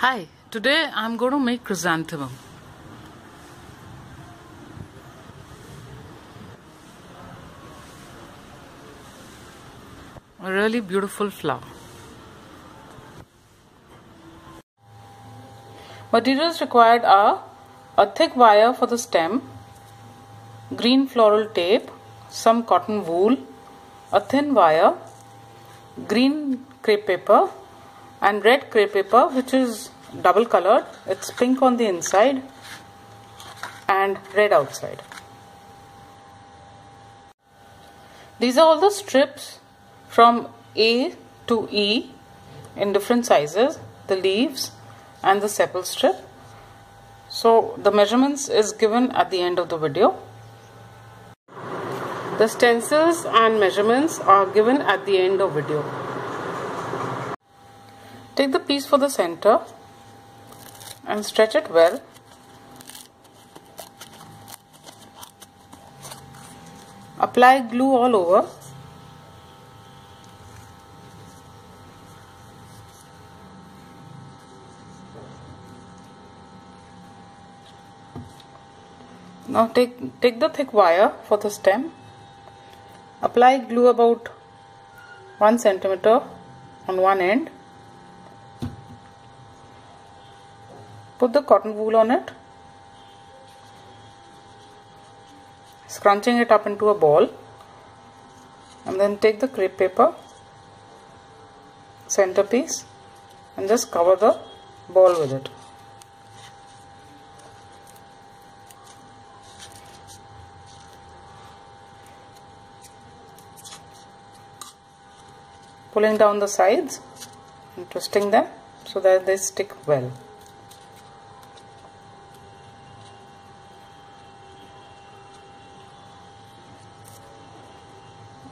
Hi, today I'm going to make chrysanthemum. A really beautiful flower. Materials required are a thick wire for the stem, green floral tape, some cotton wool, a thin wire, green crepe paper and red crepe paper, which is double colored. It's pink on the inside and red outside. These are all the strips from A to E in different sizes, the leaves and the sepal strip. So the measurements is given at the end of the video. The stencils and measurements are given at the end of video. Take the piece for the center and stretch it well. Apply glue all over. Now take the thick wire for the stem. Apply glue about 1 centimeter on one end. Put the cotton wool on it, scrunching it up into a ball, and then take the crepe paper centerpiece and just cover the ball with it. Pulling down the sides and twisting them so that they stick well.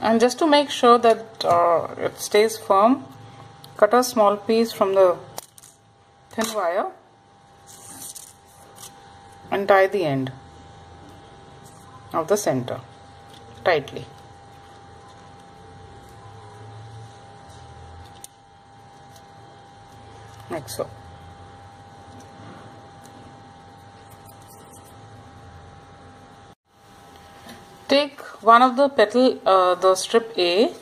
And just to make sure that it stays firm, cut a small piece from the thin wire and tie the end of the center tightly. Like so. Take one of the petal, the strip A,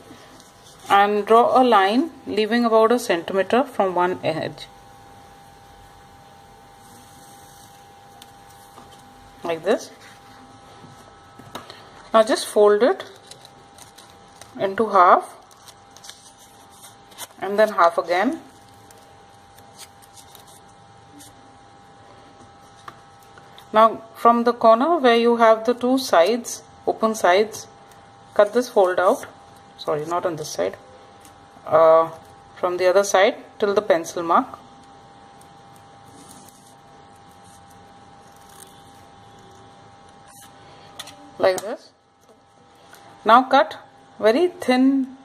and draw a line leaving about 1 centimeter from one edge. Like this. Now just fold it into half and then half again. Now from the corner where you have the two sides, open sides, cut this fold out, sorry, not on this side, from the other side till the pencil mark. Like this. Now cut very thin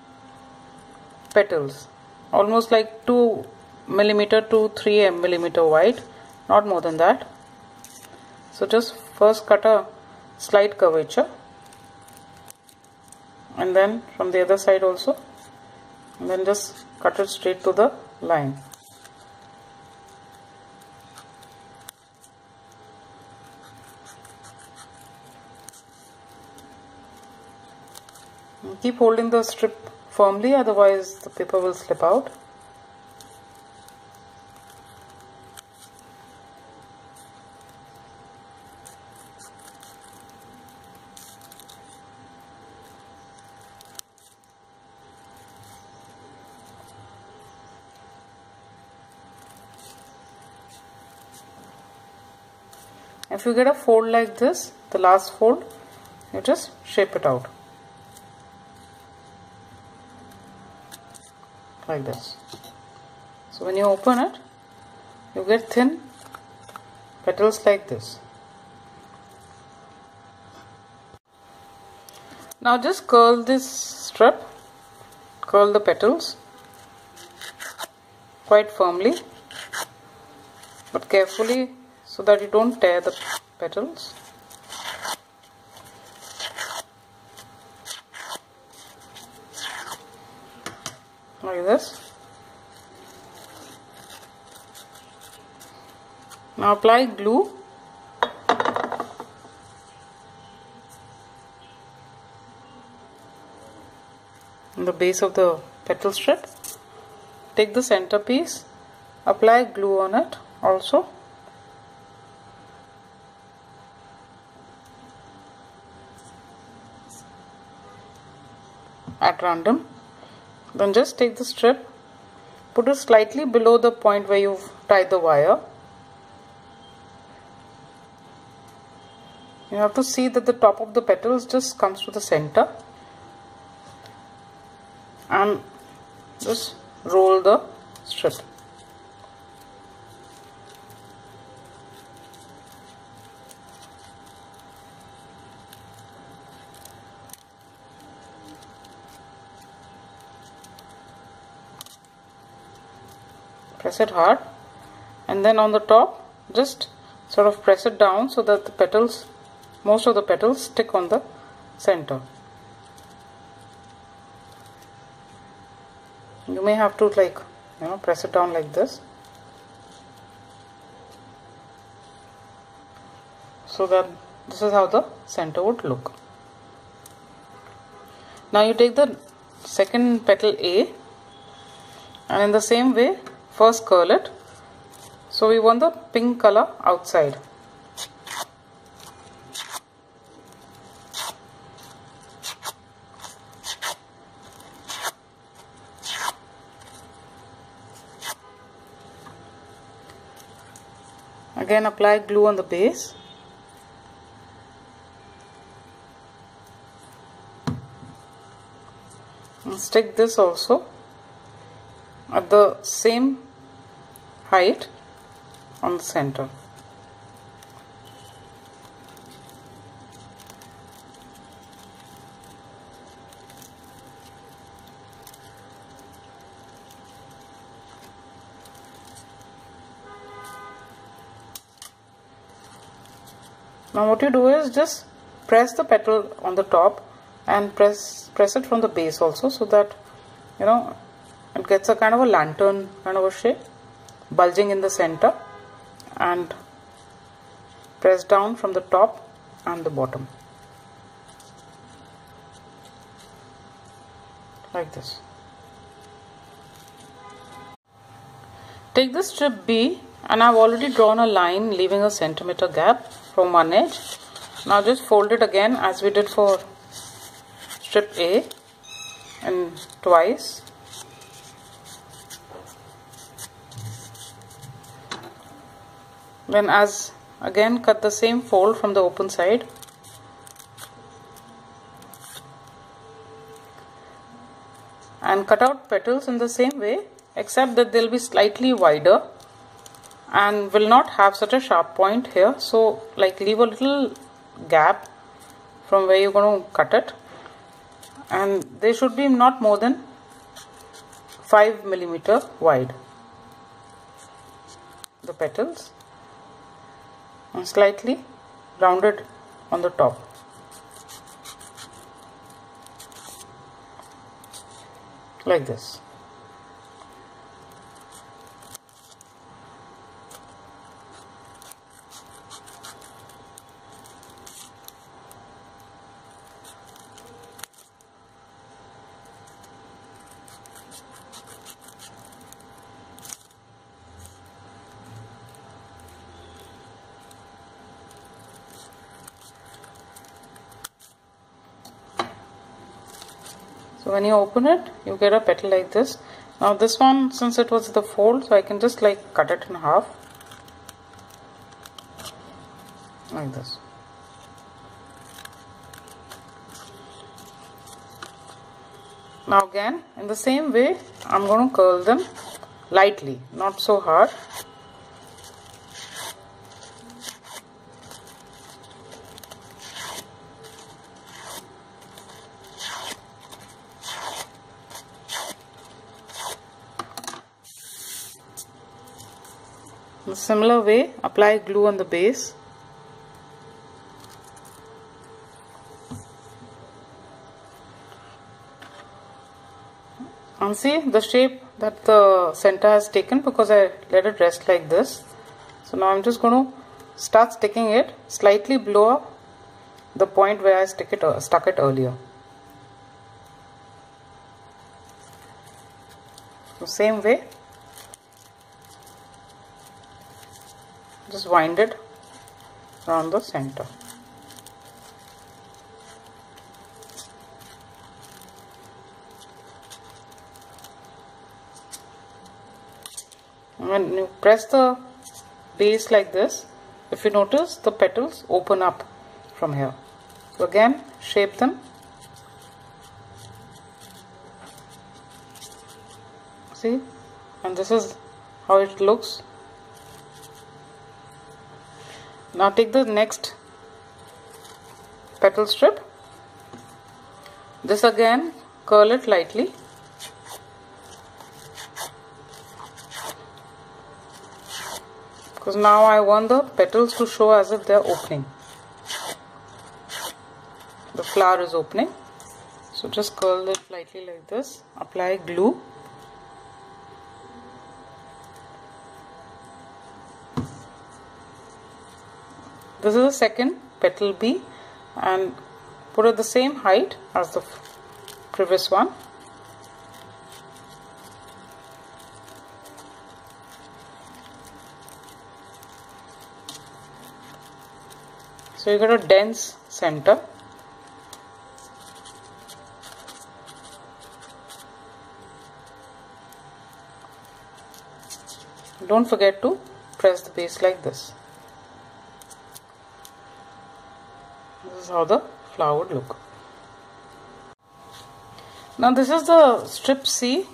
petals, almost like 2 millimeter to 3 millimeter wide, not more than that. So just first cut a slight curvature and then from the other side also, and then just cut it straight to the line. And keep holding the strip firmly, otherwise the paper will slip out. If you get a fold like this, the last fold, you just shape it out like this. So when you open it, you get thin petals like this. Now just curl this strip, curl the petals quite firmly but carefully, so that you don't tear the petals. Like this. Now apply glue on the base of the petal strip. Take the centerpiece, apply glue on it also. At random. Then just take the strip, put it slightly below the point where you've tied the wire. You have to see that the top of the petals just comes to the center, and just roll the strip. Press it hard, and then on the top just sort of press it down so that the petals, most of the petals, stick on the center. You may have to press it down like this so that this is how the center would look. Now you take the second petal A, and in the same way first curl it. So we want the pink color outside. Again apply glue on the base. And stick this also at the same height on the center. Now what you do is just press the petal on the top and press it from the base also, so that it gets a kind of a lantern kind of a shape, bulging in the center, and press down from the top and the bottom like this. Take the strip B, and I've already drawn a line leaving a centimeter gap from one edge. Now just fold it again as we did for strip A, and twice. Then again cut the same fold from the open side. And cut out petals in the same way, except that they'll be slightly wider and will not have such a sharp point here. So leave a little gap from where you're going to cut it, and they should be not more than 5 millimeter wide, the petals, and slightly rounded on the top. Like this. So when you open it, you get a petal like this. Now this one, since it was the fold, so I can just cut it in half like this. Now again, in the same way, I'm going to curl them lightly, not so hard. In a similar way, apply glue on the base. And see the shape that the center has taken because I let it rest like this. So now I'm just going to start sticking it slightly below the point where I stuck it earlier. So same way, just wind it around the center. When you press the base like this, if you notice, the petals open up from here. So again, shape them. See, and this is how it looks. Now take the next petal strip. This again, curl it lightly. Because now I want the petals to show as if they are opening. The flower is opening. So just curl it lightly like this. Apply glue. This is the second petal B, and put it the same height as the previous one. So you get a dense center. Don't forget to press the base like this. This is how the flower would look. Now this is the strip C,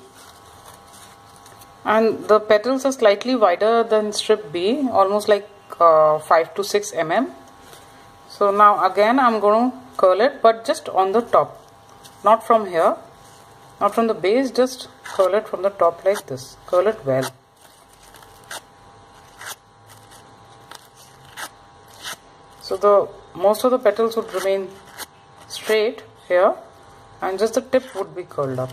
and the petals are slightly wider than strip B, almost like 5 to 6 mm. So now again I'm going to curl it, but just on the top, not from here, not from the base, just curl it from the top like this. Curl it well. So most of the petals would remain straight here, and just the tip would be curled up.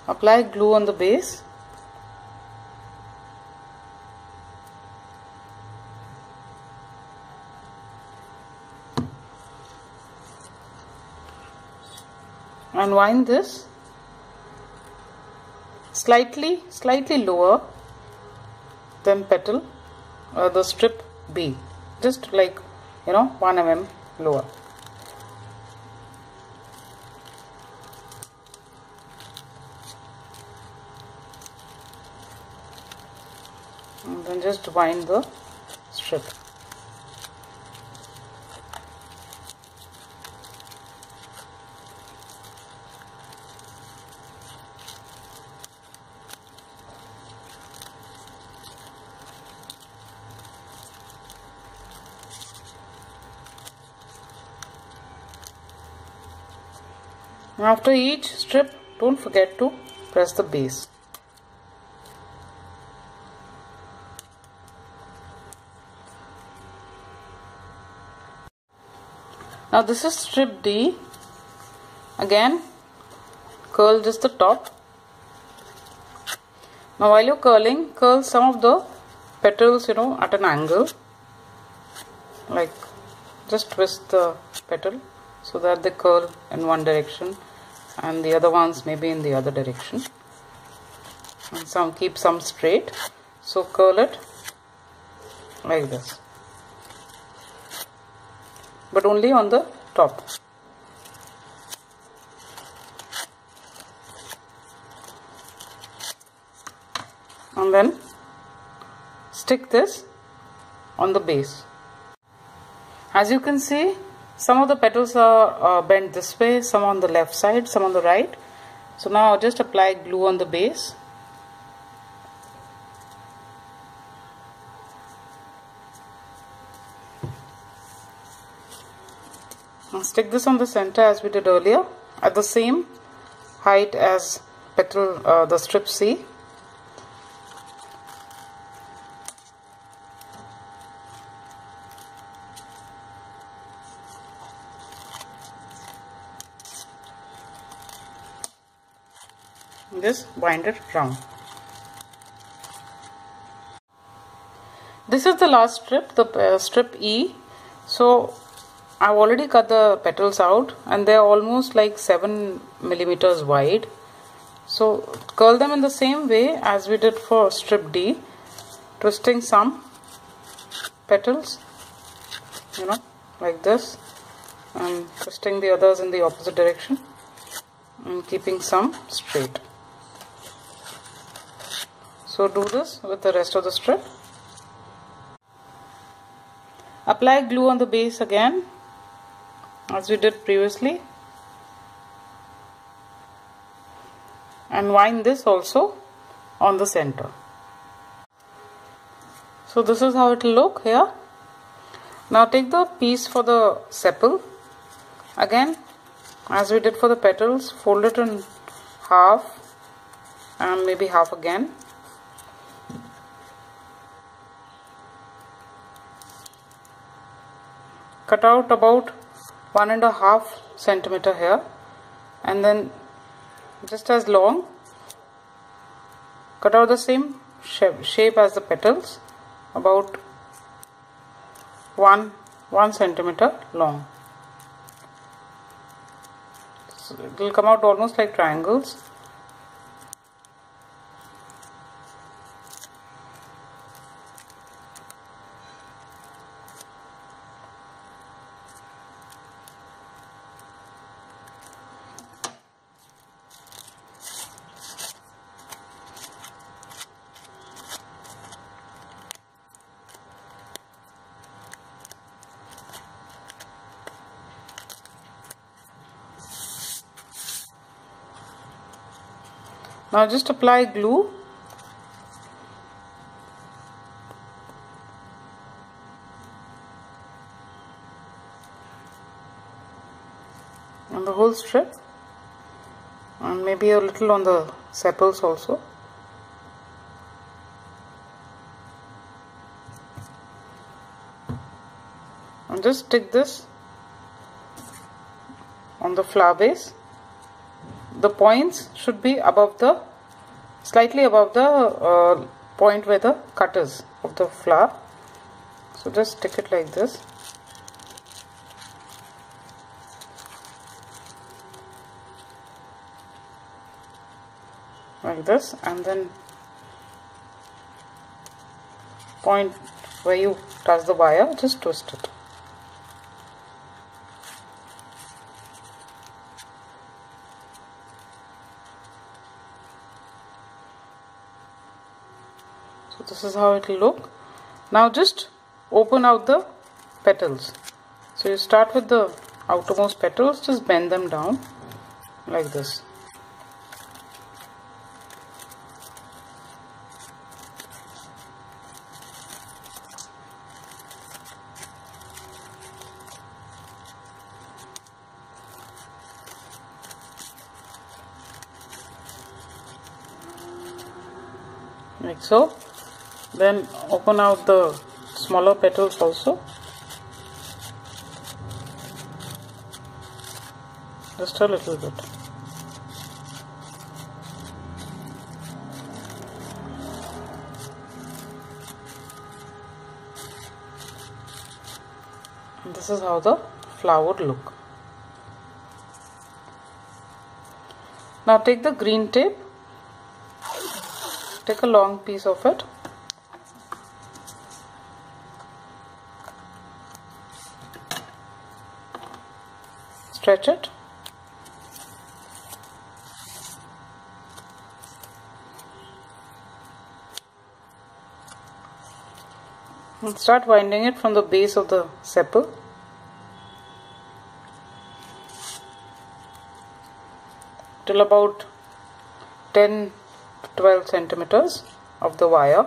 Apply glue on the base. And wind this slightly lower than petal, the strip B, just like 1 mm lower. And then just wind the strip. After each strip, don't forget to press the base. Now this is strip D. Again, curl just the top. Now while you're curling, curl some of the petals, at an angle. Like, just twist the petal so that they curl in one direction and the other ones maybe in the other direction. And keep some straight. So curl it like this, but only on the top. And then stick this on the base. As you can see, some of the petals are bent this way, some on the left side, some on the right. So now just apply glue on the base. Now stick this on the center as we did earlier, at the same height as petal, the strip C. Just bind it round. This is the last strip, the strip E. So I've already cut the petals out and they're almost like 7 millimeters wide. So curl them in the same way as we did for strip D, twisting some petals, like this, and twisting the others in the opposite direction and keeping some straight. So do this with the rest of the strip. Apply glue on the base again as we did previously, and wind this also on the center. So this is how it will look here. Now take the piece for the sepal. Again, as we did for the petals, fold it in half and maybe half again. Cut out about 1.5 centimeter here, and then just as long, cut out the same shape as the petals, about 1 centimeter long. So it will come out almost like triangles. Now just apply glue on the whole strip and maybe a little on the sepals also. And just stick this on the flower base. The points should be above the, slightly above the point where the cut is of the flower. So just stick it like this. Like this, and then point where you touch the wire, just twist it. So this is how it will look. Now just open out the petals. So you start with the outermost petals, just bend them down like this. Like so. Then open out the smaller petals also, just a little bit. And this is how the flower would look. Now take the green tape, take a long piece of it, stretch it, and start winding it from the base of the sepal till about 10 to 12 centimeters of the wire.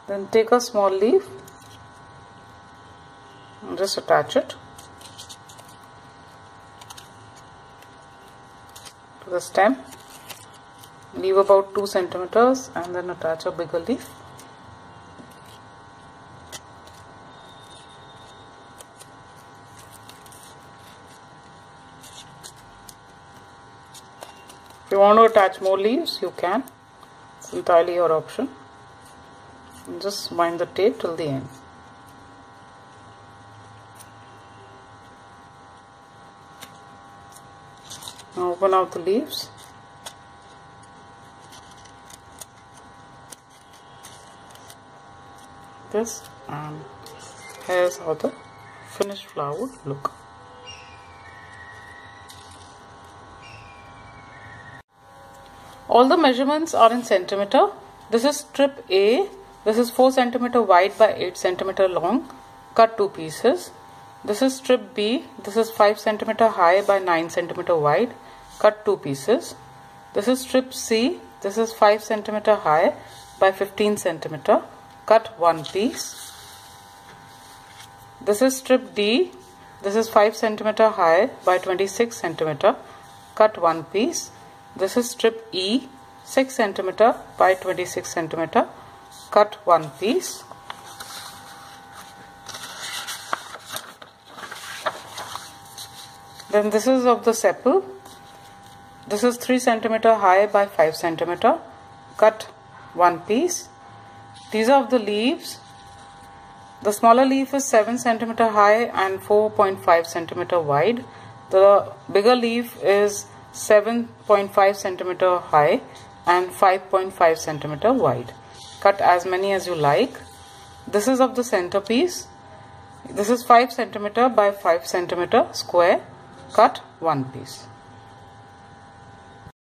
Then take a small leaf and just attach it. the stem. Leave about 2 centimeters and then attach a bigger leaf. If you want to attach more leaves, you can. It's entirely your option. And just wind the tape till the end. Now open out the leaves. This, and here's how the finished flower would look. All the measurements are in centimeter. This is strip A. This is 4 centimeter wide by 8 centimeter long. Cut 2 pieces. This is strip B. This is 5 centimeter high by 9 centimeter wide. Cut 2 pieces. This is strip C. This is 5 centimeter high by 15 centimeter. Cut 1 piece. This is strip D. This is 5 centimeter high by 26 centimeter. Cut 1 piece. This is strip E, 6 centimeter by 26 centimeter. Cut 1 piece. Then this is of the sepal. This is 3 centimeter high by 5 centimeter. Cut 1 piece. These are of the leaves. The smaller leaf is 7 centimeter high and 4.5 centimeter wide. The bigger leaf is 7.5 centimeter high and 5.5 centimeter wide. Cut as many as you like. This is of the centerpiece. This is 5 centimeter by 5 centimeter square. Cut 1 piece.